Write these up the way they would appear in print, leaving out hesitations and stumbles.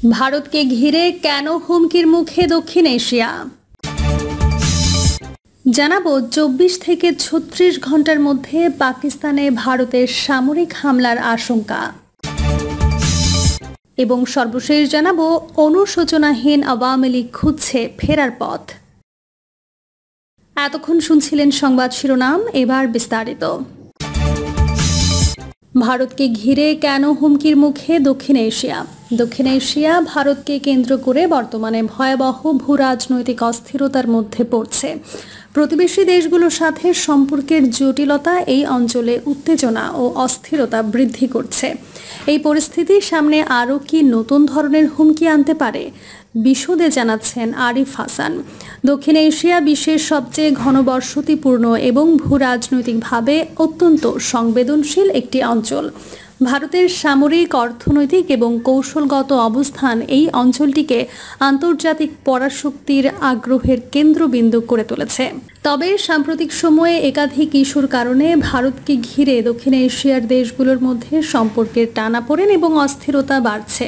ভারতকে ঘিরে কেন হুমকির মুখে দক্ষিণ এশিয়া? জানাবো 24 থেকে 36 ঘন্টার মধ্যে পাকিস্তানে ভারতের সামরিক হামলার আশঙ্কা এবং সর্বশেষ জানাবো অনুশোচনাহীন আওয়ামী লীগ খুঁজছে ফেরার পথ। এতক্ষণ শুনছিলেন সংবাদ শিরোনাম, এবার বিস্তারিত। ভারতকে ঘিরে কেন হুমকির মুখে দক্ষিণ এশিয়া? দক্ষিণ এশিয়া ভারতকে কেন্দ্র করে বর্তমানে ভয়াবহ ভূরাজনৈতিক অস্থিরতার মধ্যে পড়ছে। প্রতিবেশী দেশগুলোর সাথে সম্পর্কের জটিলতা এই অঞ্চলে উত্তেজনা ও অস্থিরতা বৃদ্ধি করছে। এই পরিস্থিতির সামনে আরও কি নতুন ধরনের হুমকি আনতে পারে? বিশদে জানাচ্ছেন আরিফ হাসান। দক্ষিণ এশিয়া বিশ্বের সবচেয়ে ঘনবসতিপূর্ণ এবং ভূরাজনৈতিকভাবে অত্যন্ত সংবেদনশীল একটি অঞ্চল। ভারতের সামরিক, অর্থনৈতিক এবং কৌশলগত অবস্থান এই অঞ্চলটিকে আন্তর্জাতিক পরাশক্তির আগ্রহের কেন্দ্রবিন্দু করে তুলেছে। তবে সাম্প্রতিক সময়ে একাধিক ইস্যুর কারণে ভারতকে ঘিরে দক্ষিণ এশিয়ার দেশগুলোর মধ্যে সম্পর্কের টানাপোড়েন এবং অস্থিরতা বাড়ছে।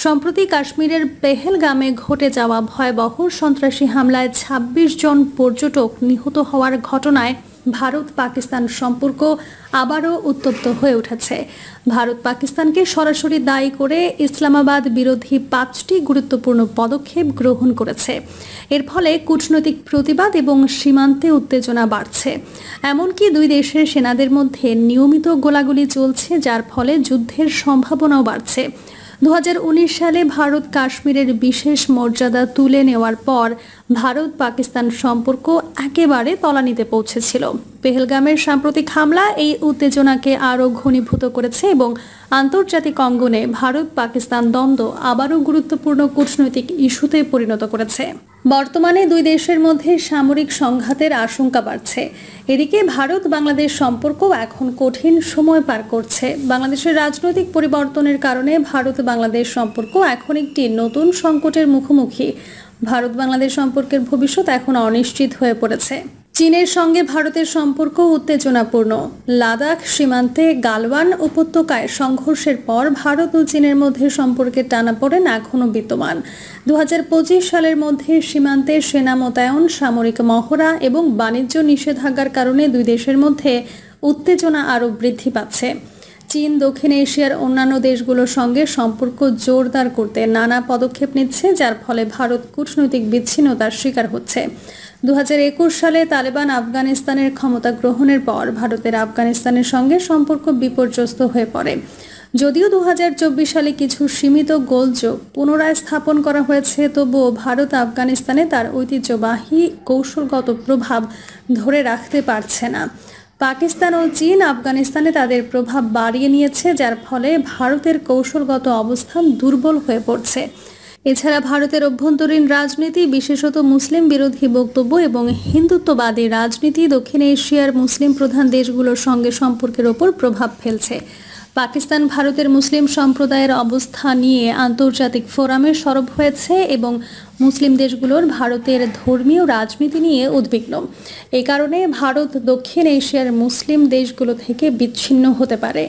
সম্প্রতি কাশ্মীরের পেহেলগামে ঘটে যাওয়া ভয়াবহ সন্ত্রাসী হামলায় 26 জন পর্যটক নিহত হওয়ার ঘটনায় ভারত পাকিস্তান সম্পর্ক আবারও উত্তপ্ত হয়ে উঠেছে। ভারত পাকিস্তানকে সরাসরি দায়ী করে ইসলামাবাদ বিরোধী 5টি গুরুত্বপূর্ণ পদক্ষেপ গ্রহণ করেছে। এর ফলে কূটনৈতিক প্রতিবাদ এবং সীমান্তে উত্তেজনা বাড়ছে। এমনকি দুই দেশের সেনাদের মধ্যে নিয়মিত গোলাগুলি চলছে, যার ফলে যুদ্ধের সম্ভাবনাও বাড়ছে। 2019 সালে ভারত কাশ্মীরের বিশেষ মর্যাদা তুলে নেওয়ার পর ভারত পাকিস্তান সম্পর্ক একেবারে তলানিতে পৌঁছেছিল। পেহেলগামের সাম্প্রতিক হামলা এই উত্তেজনাকে আরও ঘনীভূত করেছে এবং আন্তর্জাতিক অঙ্গনে ভারত পাকিস্তান দ্বন্দ্ব আবারও গুরুত্বপূর্ণ কূটনৈতিক ইস্যুতে পরিণত করেছে। বর্তমানে দুই দেশের মধ্যে সামরিক সংঘাতের আশঙ্কা বাড়ছে। এদিকে ভারত বাংলাদেশ সম্পর্ক এখন কঠিন সময় পার করছে। বাংলাদেশের রাজনৈতিক পরিবর্তনের কারণে ভারত বাংলাদেশ সম্পর্ক এখন একটি নতুন সংকটের মুখোমুখি। ভারত বাংলাদেশ সম্পর্কের ভবিষ্যৎ এখন অনিশ্চিত হয়ে পড়েছে। চীনের সঙ্গে ভারতের সম্পর্ক উত্তেজনাপূর্ণ। লাদাখ সীমান্তে গালওয়ান উপত্যকায় সংঘর্ষের পর ভারত ও চীনের মধ্যে সম্পর্কের টানাপোড়েন এখনও বিদ্যমান। 2025 সালের মধ্যে সীমান্তে সেনা মোতায়েন, সামরিক মহড়া এবং বাণিজ্য নিষেধাজ্ঞার কারণে দুই দেশের মধ্যে উত্তেজনা আরও বৃদ্ধি পাচ্ছে। চীন দক্ষিণ এশিয়ার অন্যান্য দেশগুলোর সঙ্গে সম্পর্ক জোরদার করতে নানা পদক্ষেপ নিচ্ছে, যার ফলে ভারত কূটনৈতিক বিচ্ছিন্নতার শিকার হচ্ছে। 2021 সালে তালেবান আফগানিস্তানের ক্ষমতা গ্রহণের পর ভারতের আফগানিস্তানের সঙ্গে সম্পর্ক বিপর্যস্ত হয়ে পড়ে। যদিও 2024 সালে কিছু সীমিত গোলযোগ পুনরায় স্থাপন করা হয়েছে, তবুও ভারত আফগানিস্তানে তার ঐতিহ্যবাহী কৌশলগত প্রভাব ধরে রাখতে পারছে না। পাকিস্তান ও চীন আফগানিস্তানে তাদের প্রভাব বাড়িয়ে নিয়েছে, যার ফলে ভারতের কৌশলগত অবস্থান দুর্বল হয়ে পড়ছে। এছাড়া ভারতের অভ্যন্তরীণ রাজনীতি, বিশেষত মুসলিম বিরোধী বক্তব্য এবং হিন্দুত্ববাদী রাজনীতি দক্ষিণ এশিয়ার মুসলিম প্রধান দেশগুলোর সঙ্গে সম্পর্কের ওপর প্রভাব ফেলছে। পাকিস্তান ভারতের মুসলিম সম্প্রদায়ের অবস্থা নিয়ে আন্তর্জাতিক ফোরামে সরব হয়েছে এবং মুসলিম দেশগুলোর ভারতের ধর্মীয় রাজনীতি নিয়ে উদ্বিগ্ন। এই কারণে ভারত দক্ষিণ এশিয়ার মুসলিম দেশগুলো থেকে বিচ্ছিন্ন হতে পারে।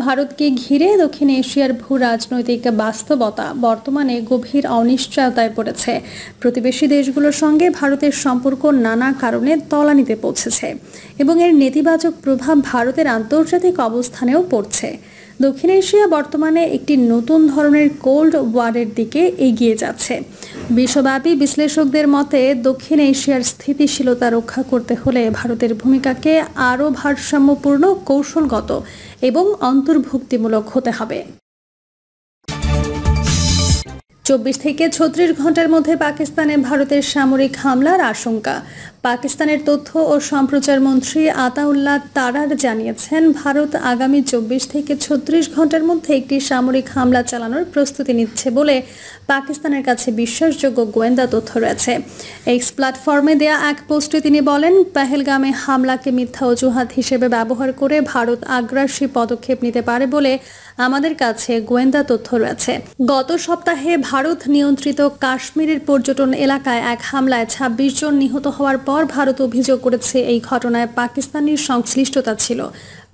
ভারতকে ঘিরে দক্ষিণ এশিয়ার ভূ রাজনৈতিক বাস্তবতা বর্তমানে গভীর অনিশ্চয়তায় পড়েছে। প্রতিবেশী দেশগুলোর সঙ্গে ভারতের সম্পর্ক নানা কারণে তলানিতে পৌঁছেছে এবং এর নেতিবাচক প্রভাব ভারতের আন্তর্জাতিক অবস্থানেও পড়ছে। দক্ষিণ এশিয়া বর্তমানে একটি নতুন ধরনের কোল্ড ওয়ারের দিকে এগিয়ে যাচ্ছে। বিশ্বব্যাপী বিশ্লেষকদের মতে দক্ষিণ এশিয়ার স্থিতিশীলতা রক্ষা করতে হলে ভারতের ভূমিকাকে আরও ভারসাম্যপূর্ণ, কৌশলগত এবং অন্তর্ভুক্তিমূলক হতে হবে। 24 থেকে 36 ঘন্টার মধ্যে পাকিস্তানে ভারতের সামরিক হামলার আশঙ্কা। পাকিস্তানের তথ্য ও সম্প্রচার মন্ত্রী আতাউল্লাহ তারার জানিয়েছেন, ভারত আগামী 24 থেকে 36 ঘন্টার মধ্যে একটি সামরিক হামলা চালানোর প্রস্তুতি নিচ্ছে বলে পাকিস্তানের কাছে বিশ্বাসযোগ্য গোয়েন্দা তথ্য রয়েছে। এক্স প্ল্যাটফর্মে দেয়া এক পোস্টে তিনি বলেন, পেহেলগামে হামলাকে মিথ্যা অজুহাত হিসেবে ব্যবহার করে ভারত আগ্রাসী পদক্ষেপ নিতে পারে বলে আমাদের কাছে গোয়েন্দা তথ্য রয়েছে। গত সপ্তাহে ভারত নিয়ন্ত্রিত কাশ্মীরের পর্যটন এলাকায় এক হামলায় ২৬ জন নিহত হওয়ার পর ভারত অভিযোগ করেছে এই ঘটনায় পাকিস্তানের সংশ্লিষ্টতা ছিল।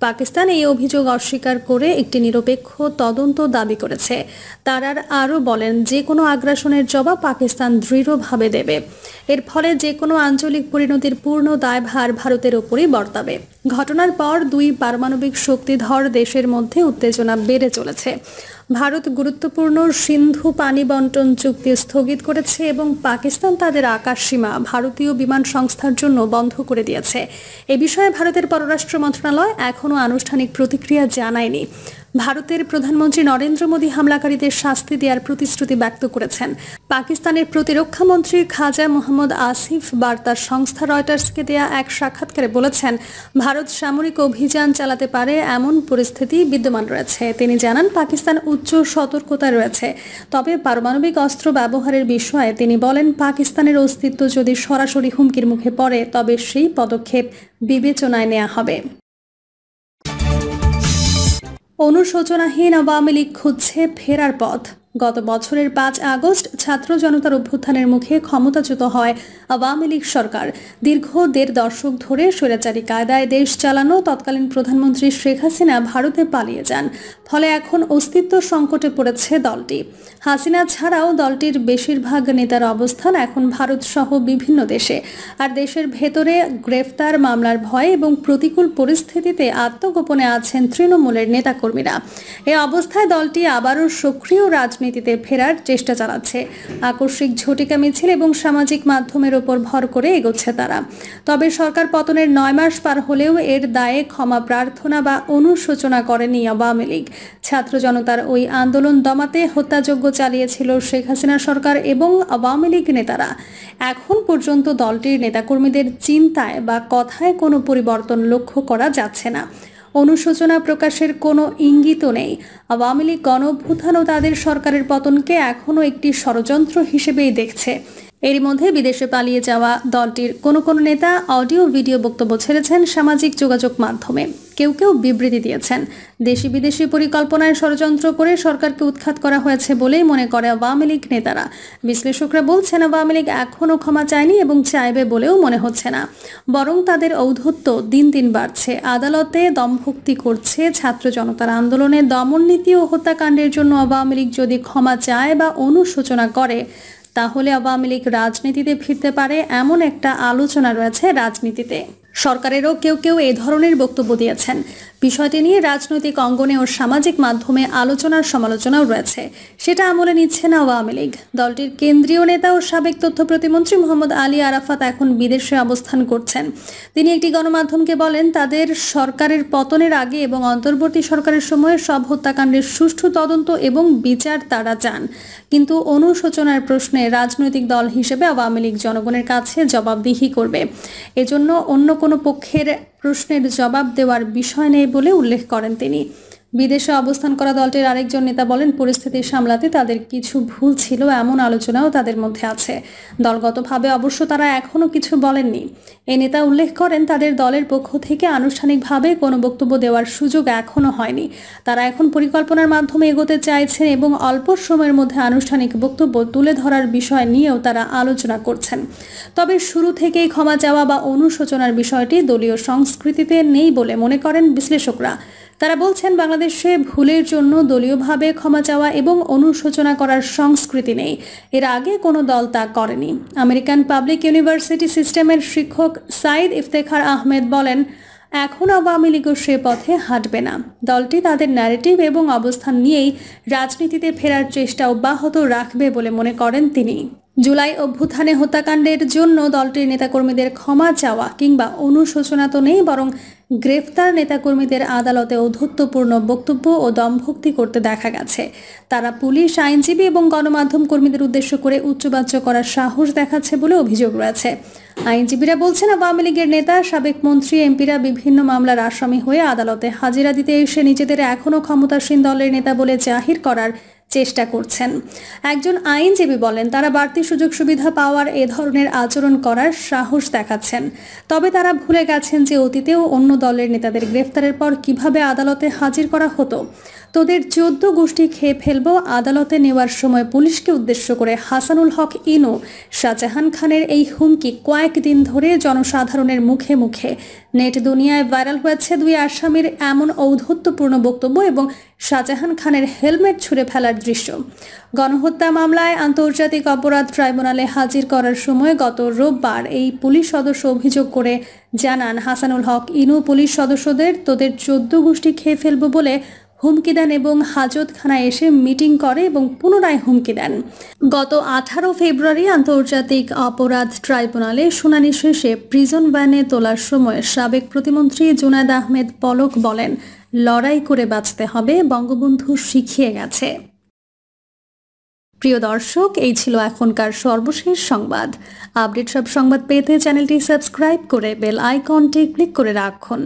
পাকিস্তান এই অভিযোগ অস্বীকার করে একটি নিরপেক্ষ তদন্ত দাবি করেছে। তারা আরও বলেন, যে কোনো আগ্রাসনের জবাব পাকিস্তান দৃঢ়ভাবে দেবে। এর ফলে যে কোনো আঞ্চলিক পরিণতির পূর্ণ দায়ভার ভারতের ওপরই বর্তাবে। ঘটনার পর দুই পারমাণবিক শক্তিধর দেশের মধ্যে উত্তেজনা বেড়ে চলেছে। ভারত গুরুত্বপূর্ণ সিন্ধু পানি বন্টন চুক্তি স্থগিত করেছে এবং পাকিস্তান তাদের আকাশসীমা ভারতীয় বিমান সংস্থার জন্য বন্ধ করে দিয়েছে। এ বিষয়ে ভারতের পররাষ্ট্র মন্ত্রণালয় এখনও আনুষ্ঠানিক প্রতিক্রিয়া জানায়নি। ভারতের প্রধানমন্ত্রী নরেন্দ্র মোদী হামলাকারীদের শাস্তি দেওয়ার প্রতিশ্রুতি ব্যক্ত করেছেন। পাকিস্তানের প্রতিরক্ষা মন্ত্রী খাজা মোহাম্মদ আসিফ বার্তা সংস্থা রয়টার্সকে দেয়া এক সাক্ষাৎকারে বলেছেন, ভারত সামরিক অভিযান চালাতে পারে এমন পরিস্থিতি বিদ্যমান রয়েছে। তিনি জানান, পাকিস্তান উচ্চ সতর্কতায় রয়েছে। তবে পারমাণবিক অস্ত্র ব্যবহারের বিষয়ে তিনি বলেন, পাকিস্তানের অস্তিত্ব যদি সরাসরি হুমকির মুখে পড়ে তবে সেই পদক্ষেপ বিবেচনায় নেওয়া হবে। অনুশোচনাহীন আওয়ামী লীগ খুঁজছে ফেরার পথ। গত বছরের ৫ আগস্ট ছাত্র জনতার অভ্যুত্থানের মুখে ক্ষমতাচ্যুত হয় আওয়ামী লীগ সরকার। দীর্ঘ ১.৫ দশক ধরে স্বৈরাচারী কায়দায় দেশ চালানো তৎকালীন প্রধানমন্ত্রী শেখ হাসিনা ভারতে পালিয়ে যান। ফলে এখন অস্তিত্ব সংকটে পড়েছে দলটি। হাসিনা ছাড়াও দলটির বেশিরভাগ নেতার অবস্থান এখন ভারত সহ বিভিন্ন দেশে। আর দেশের ভেতরে গ্রেফতার মামলার ভয় এবং প্রতিকূল পরিস্থিতিতে আত্মগোপনে আছেন তৃণমূলের নেতাকর্মীরা। এ অবস্থায় দলটি আবারও সক্রিয় রাজনীতিতে ফেরার চেষ্টা চালাচ্ছে। আকস্মিক ঝটিকা মিছিল এবং সামাজিক মাধ্যমের ওপর ভর করে এগোচ্ছে তারা। তবে সরকার পতনের ৯ মাস পার হলেও এর দায়ে ক্ষমা প্রার্থনা বা অনুশোচনা করেনি আওয়ামী লীগ। ছাত্র জনতার ওই আন্দোলন দমাতে হত্যাযজ্ঞ চালিয়েছিল শেখ হাসিনা সরকার এবং আওয়ামী লীগ নেতারা। এখন পর্যন্ত দলটির নেতাকর্মীদের চিন্তায় বা কথায় কোনো পরিবর্তন লক্ষ্য করা যাচ্ছে না। অনুশোচনা প্রকাশের কোনো ইঙ্গিতও নেই। আওয়ামী লীগ গণঅভ্যুত্থান ও তাদের সরকারের পতনকে এখনও একটি ষড়যন্ত্র হিসেবেই দেখছে। এরই মধ্যে বিদেশে পালিয়ে যাওয়া দলটির কোনো নেতা অডিও ভিডিও বক্তব্য ছেড়েছেন সামাজিক যোগাযোগ মাধ্যমে। কেউ কেউ বিবৃতি দিয়েছেন, দেশি বিদেশি পরিকল্পনায় ষড়যন্ত্র করে সরকারকে উৎখাত করা হয়েছে বলেই মনে করে আওয়ামী লীগ নেতারা। বিশ্লেষকরা বলছেন, আওয়ামী লীগ এখনও ক্ষমা চায়নি এবং চাইবে বলেও মনে হচ্ছে না। বরং তাদের ঔদ্ধত্য দিন দিন বাড়ছে। আদালতে দমভক্তি করছে। ছাত্র জনতার আন্দোলনে দমননীতি ও হত্যাকাণ্ডের জন্য আওয়ামী লীগ যদি ক্ষমা চায় বা অনুশোচনা করে, তাহলে আওয়ামী লীগ রাজনীতিতে ফিরতে পারে এমন একটা আলোচনা রয়েছে রাজনীতিতে। সরকারেরও কেউ কেউ এ ধরনের বক্তব্য দিয়েছেন। বিষয়টি নিয়ে রাজনৈতিক অঙ্গনে ও সামাজিক মাধ্যমে আলোচনার সমালোচনাও রয়েছে। সেটা আমলে নিচ্ছে না আওয়ামী লীগ। দলটির কেন্দ্রীয় নেতা ও সাবেক তথ্য প্রতিমন্ত্রী মোহাম্মদ আলী আরাফাত এখন বিদেশে অবস্থান করছেন। তিনি একটি গণমাধ্যমকে বলেন, তাদের সরকারের পতনের আগে এবং অন্তর্বর্তী সরকারের সময়ে সব হত্যাকাণ্ডের সুষ্ঠু তদন্ত এবং বিচার তারা চান। কিন্তু অনুশোচনার প্রশ্নে রাজনৈতিক দল হিসেবে আওয়ামী লীগ জনগণের কাছে জবাবদিহি করবে। এজন্য অন্য কোনো পক্ষের প্রশ্নের জবাব দেওয়ার বিষয় নেই বলে উল্লেখ করেন তিনি। বিদেশে অবস্থান করা দলটির আরেকজন নেতা বলেন, পরিস্থিতি সামলাতে তাদের কিছু ভুল ছিল এমন আলোচনাও তাদের মধ্যে আছে। দলগতভাবে অবশ্য তারা এখনও কিছু বলেননি। এই নেতা উল্লেখ করেন, তাদের দলের পক্ষ থেকে আনুষ্ঠানিকভাবে কোনো বক্তব্য দেওয়ার সুযোগ এখনও হয়নি। তারা এখন পরিকল্পনার মাধ্যমে এগোতে চাইছেন এবং অল্প সময়ের মধ্যে আনুষ্ঠানিক বক্তব্য তুলে ধরার বিষয় নিয়েও তারা আলোচনা করছেন। তবে শুরু থেকেই ক্ষমা চাওয়া বা অনুশোচনার বিষয়টি দলীয় সংস্কৃতিতে নেই বলে মনে করেন বিশ্লেষকরা। তারা বলছেন, বাংলাদেশে ভুলের জন্য দলীয়ভাবে ক্ষমা চাওয়া এবং অনুশোচনা করার সংস্কৃতি নেই। এর আগে কোনো দল তা করেনি। আমেরিকান পাবলিক ইউনিভার্সিটি সিস্টেমের শিক্ষক সাইদ ইফতেখার আহমেদ বলেন, এখন আওয়ামী লীগও সে পথে হাঁটবে না। দলটি তাদের ন্যারেটিভ এবং অবস্থান নিয়েই রাজনীতিতে ফেরার চেষ্টা অব্যাহত রাখবে বলে মনে করেন তিনি। জুলাই অভ্যুত্থানে হত্যাকাণ্ডের জন্য দলটির নেতাকর্মীদের ক্ষমা চাওয়া কিংবা অনুশোচনা তো নেই, বরং গ্রেফতার নেতাকর্মীদের আদালতে ঔদ্ধত্যপূর্ণ বক্তব্য ও দমভক্তি করতে দেখা গেছে। তারা পুলিশ, আইনজীবী এবং গণমাধ্যম কর্মীদের উদ্দেশ্য করে উচ্চবাচ্য করার সাহস দেখাচ্ছে বলে অভিযোগ রয়েছে। আইনজীবীরা বলছেন, আওয়ামী লীগের নেতা, সাবেক মন্ত্রী, এমপিরা বিভিন্ন মামলার আসামি হয়ে আদালতে হাজিরা দিতে এসে নিজেদের এখনও ক্ষমতাসীন দলের নেতা বলে জাহির করার চেষ্টা করছেন। একজন আইনজীবী বলেন, তারা বাড়তি সুযোগ সুবিধা পাওয়ার এ ধরনের আচরণ করার সাহস দেখাচ্ছেন। তবে তারা ভুলে গেছেন যে অতীতেও অন্য দলের নেতাদের গ্রেফতারের পর কিভাবে আদালতে হাজির করা হতো। তোদের 14 গোষ্ঠী খেয়ে ফেলবো আদালতে নেওয়ার সময় পুলিশকে উদ্দেশ্য করে হাসানুল হক ইনু শাহজাহান খানের এই হুমকি কয়েকদিন ধরে জনসাধারণের মুখে মুখে নেট দুনিয়ায় ভাইরাল হয়েছে দুই আসামির এমন ঔদ্ধত্যপূর্ণ বক্তব্য এবং শাহজাহান খানের হেলমেট ছুঁড়ে ফেলার দৃশ্য। গণহত্যা মামলায় আন্তর্জাতিক অপরাধ ট্রাইব্যুনালে হাজির করার সময় গত রোববার এই পুলিশ সদস্য অভিযোগ করে জানান, হাসানুল হক ইনু পুলিশ সদস্যদের তোদের 14 গোষ্ঠী খেয়ে ফেলবো বলে হুমকি দেন এবং হাজতখানায় এসে মিটিং করে এবং পুনরায় হুমকি দেন। গত 18 ফেব্রুয়ারি আন্তর্জাতিক অপরাধ ট্রাইব্যুনালে শুনানি শেষে প্রিজন ভ্যানে তোলার সময় সাবেক প্রতিমন্ত্রী জুনায়েদ আহমেদ পলক বলেন, লড়াই করে বাঁচতে হবে, বঙ্গবন্ধু শিখিয়ে গেছে। প্রিয় দর্শক, এই ছিল এখনকার সর্বশেষ সংবাদ। আপডেট সব সংবাদ পেতে চ্যানেলটি সাবস্ক্রাইব করে বেল আইকনটি ক্লিক করে রাখুন।